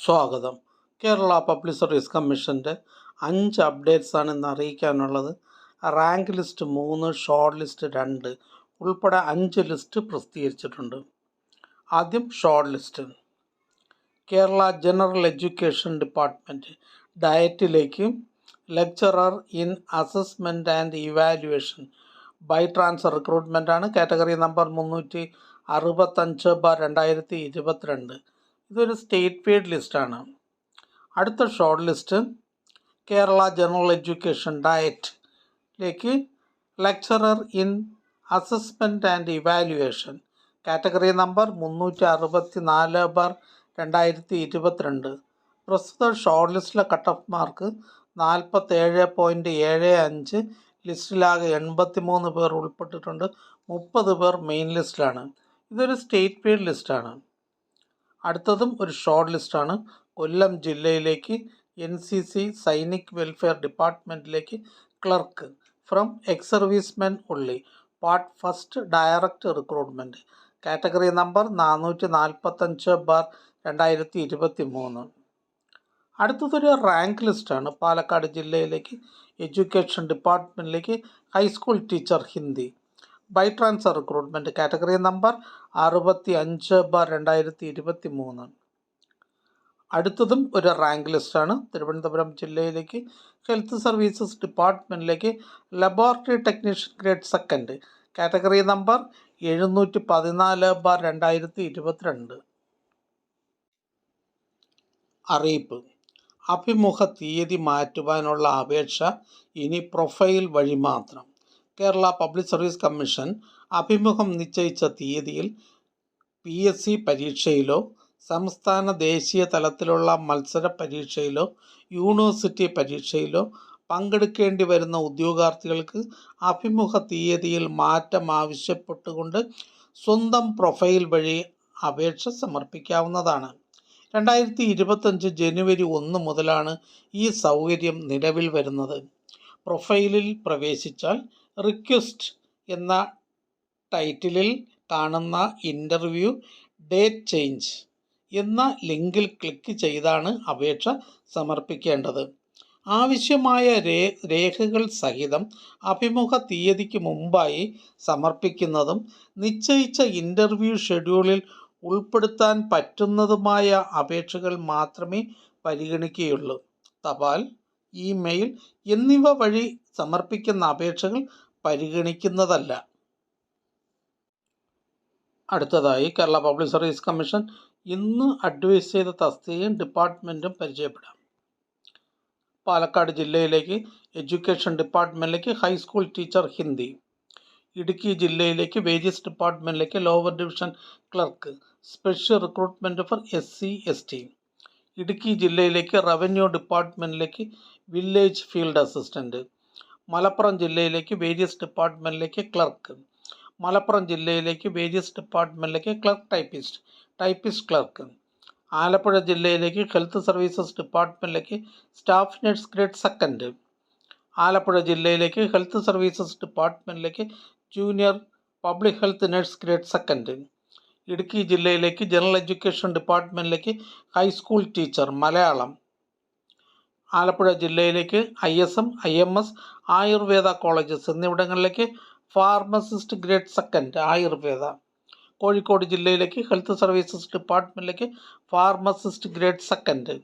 സ്വാഗതം. Kerala public service കമ്മീഷൻ്റെ 5 അപ്ഡേറ്റ്സാണ് ഇന്ന് അറിയിക്കാനുള്ളത്. റാങ്ക് ലിസ്റ്റ് 3, ഷോർട്ട് ലിസ്റ്റ് 2 ഉൾപ്പെടെ 5 ലിസ്റ്റ് പ്രസിദ്ധീകരിച്ചിട്ടുണ്ട്. ആദ്യം short list. Kerala general education department ഡയറ്റിലേക്ക് lecturer in assessment and evaluation by transfer റിക്രൂട്ട്മെൻറ്റാണ്. Category number 365/2022. ഇതൊരു സ്റ്റേറ്റ് പെയ്ഡ് ലിസ്റ്റാണ്. അടുത്ത short list Kerala general education ഡയറ്റിലേക്ക് lecturer in assessment and evaluation category number 364/2022. പ്രസ്തുത ഷോർട്ട് ലിസ്റ്റിലെ കട്ട് ഓഫ് മാർക്ക് 47.75. ലിസ്റ്റിലാകെ 83 പേർ ഉൾപ്പെട്ടിട്ടുണ്ട്. 30 പേർ മെയിൻ ലിസ്റ്റിലാണ്. ഇതൊരു സ്റ്റേറ്റ് പെയ്ഡ് ലിസ്റ്റാണ്. അടുത്തതും ഒരു ഷോർട്ട് ലിസ്റ്റാണ്. കൊല്ലം ജില്ലയിലേക്ക് NCC സൈനിക് വെൽഫെയർ ഡിപ്പാർട്ട്മെൻറ്റിലേക്ക് clerk from ex servicemen only part first direct recruitment category number 445/2023. അടുത്തതൊരു റാങ്ക് ലിസ്റ്റാണ്. പാലക്കാട് ജില്ലയിലേക്ക് എഡ്യൂക്കേഷൻ ഡിപ്പാർട്ട്മെൻറ്റിലേക്ക് high school teacher Hindi by transfer recruitment category number 65/2023. അടുത്തതും ഒരു റാങ്ക് ലിസ്റ്റാണ്. തിരുവനന്തപുരം ജില്ലയിലേക്ക് ഹെൽത്ത് സർവീസസ് ഡിപ്പാർട്ട്മെൻറ്റിലേക്ക് laboratory technician grade 2 category number 714/2022. അറിയിപ്പ്. അഭിമുഖ തീയതി മാറ്റുവാനുള്ള അപേക്ഷ ഇനി പ്രൊഫൈൽ വഴി മാത്രം. കേരള പബ്ലിക് സർവീസ് കമ്മീഷൻ അഭിമുഖം നിശ്ചയിച്ച തീയതിയിൽ PSC പരീക്ഷയിലോ സംസ്ഥാന ദേശീയ തലത്തിലുള്ള മത്സര പരീക്ഷയിലോ യൂണിവേഴ്സിറ്റി പരീക്ഷയിലോ പങ്കെടുക്കേണ്ടി വരുന്ന ഉദ്യോഗാർത്ഥികൾക്ക് അഭിമുഖ തീയതിയിൽ മാറ്റം ആവശ്യപ്പെട്ടുകൊണ്ട് സ്വന്തം പ്രൊഫൈൽ വഴി അപേക്ഷ സമർപ്പിക്കാവുന്നതാണ്. 2025 ജനുവരി 1 മുതലാണ് ഈ സൗകര്യം നിലവിൽ വരുന്നത്. പ്രൊഫൈലിൽ പ്രവേശിച്ചാൽ റിക്വസ്റ്റ് എന്ന ടൈറ്റിലിൽ കാണുന്ന ഇൻ്റർവ്യൂ ഡേറ്റ് ചേഞ്ച് എന്ന ലിങ്കിൽ ക്ലിക്ക് ചെയ്താണ് അപേക്ഷ സമർപ്പിക്കേണ്ടത്. ആവശ്യമായ രേഖകൾ സഹിതം അഭിമുഖ തീയതിക്ക് മുമ്പായി സമർപ്പിക്കുന്നതും നിശ്ചയിച്ച ഇൻ്റർവ്യൂ ഷെഡ്യൂളിൽ ഉൾപ്പെടുത്താൻ പറ്റുന്നതുമായ അപേക്ഷകൾ മാത്രമേ പരിഗണിക്കുകയുള്ളൂ. തപാൽ, ഇമെയിൽ എന്നിവ വഴി സമർപ്പിക്കുന്ന അപേക്ഷകൾ പരിഗണിക്കുന്നതല്ല. അടുത്തതായി കേരള പബ്ലിക് സർവീസ് കമ്മീഷൻ ഇന്ന് അഡ്വൈസ് ചെയ്ത തസ്തികയും ഡിപ്പാർട്ട്മെൻറ്റും പരിചയപ്പെടാം. പാലക്കാട് ജില്ലയിലേക്ക് എഡ്യൂക്കേഷൻ ഡിപ്പാർട്ട്മെൻറ്റിലേക്ക് ഹൈസ്കൂൾ ടീച്ചർ ഹിന്ദി. ഇടുക്കി ജില്ലയിലേക്ക് വേരിയസ് ഡിപ്പാർട്ട്മെൻറ്റിലേക്ക് lower division clerk special recruitment for SC/ST. Idukki ജില്ലയിലേക്ക് റവന്യൂ ഡിപ്പാർട്ട്മെൻറ്റിലേക്ക് വില്ലേജ് ഫീൽഡ് അസിസ്റ്റൻറ്റ്. മലപ്പുറം ജില്ലയിലേക്ക് വേരിയസ് ഡിപ്പാർട്ട്മെൻറ്റിലേക്ക് ക്ലർക്ക്. മലപ്പുറം ജില്ലയിലേക്ക് വേരിയസ് ഡിപ്പാർട്ട്മെൻറ്റിലേക്ക് ക്ലർക്ക് ടൈപ്പിസ്റ്റ് ക്ലർക്ക്. ആലപ്പുഴ ജില്ലയിലേക്ക് ഹെൽത്ത് സർവീസസ് ഡിപ്പാർട്ട്മെൻറ്റിലേക്ക് സ്റ്റാഫ് നഴ്സ് ഗ്രേഡ് 2. ആലപ്പുഴ ജില്ലയിലേക്ക് ഹെൽത്ത് സർവീസസ് ഡിപ്പാർട്ട്മെൻറ്റിലേക്ക് junior public health nurse grade 2. Idukki ജില്ലയിലേക്ക് ജനറൽ എഡ്യൂക്കേഷൻ ഡിപ്പാർട്ട്മെൻറ്റിലേക്ക് ഹൈസ്കൂൾ ടീച്ചർ മലയാളം. ആലപ്പുഴ ജില്ലയിലേക്ക് ISM, IMS ആയുർവേദ കോളേജസ് എന്നിവിടങ്ങളിലേക്ക് ഫാർമസിസ്റ്റ് ഗ്രേഡ് 2 ആയുർവേദ. കോഴിക്കോട് ജില്ലയിലേക്ക് ഹെൽത്ത് സർവീസസ് ഡിപ്പാർട്ട്മെൻറ്റിലേക്ക് ഫാർമസിസ്റ്റ് ഗ്രേഡ് 2.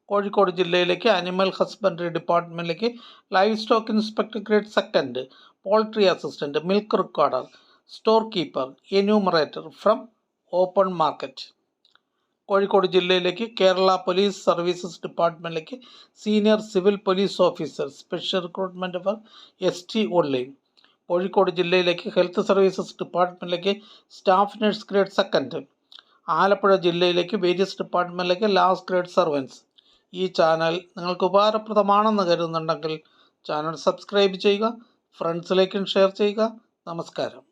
കോഴിക്കോട് ജില്ലയിലേക്ക് അനിമൽ ഹസ്ബൻഡറി ഡിപ്പാർട്ട്മെൻറ്റിലേക്ക് livestock inspector grade 2, poultry assistant, milk recorder, storekeeper, enumerator from open market. Kozhikode ജില്ലയിലേക്ക് Kerala police services ഡിപ്പാർട്ട്മെൻറ്റിലേക്ക് senior civil police officer special recruitment for ST only. Kozhikode ജില്ലയിലേക്ക് health services ഡിപ്പാർട്ട്മെൻറ്റിലേക്ക് staff nurse grade 2. Alappuzha ജില്ലയിലേക്ക് various ഡിപ്പാർട്ട്മെൻറ്റിലേക്ക് last grade servants. ഈ channel നിങ്ങൾക്ക് ഉപകാരപ്രദമാണെന്ന് കരുതുന്നുണ്ടെങ്കിൽ channel subscribe ചെയ്യുക, ഫ്രണ്ട്സിലേക്കും share ചെയ്യുക. നമസ്കാരം.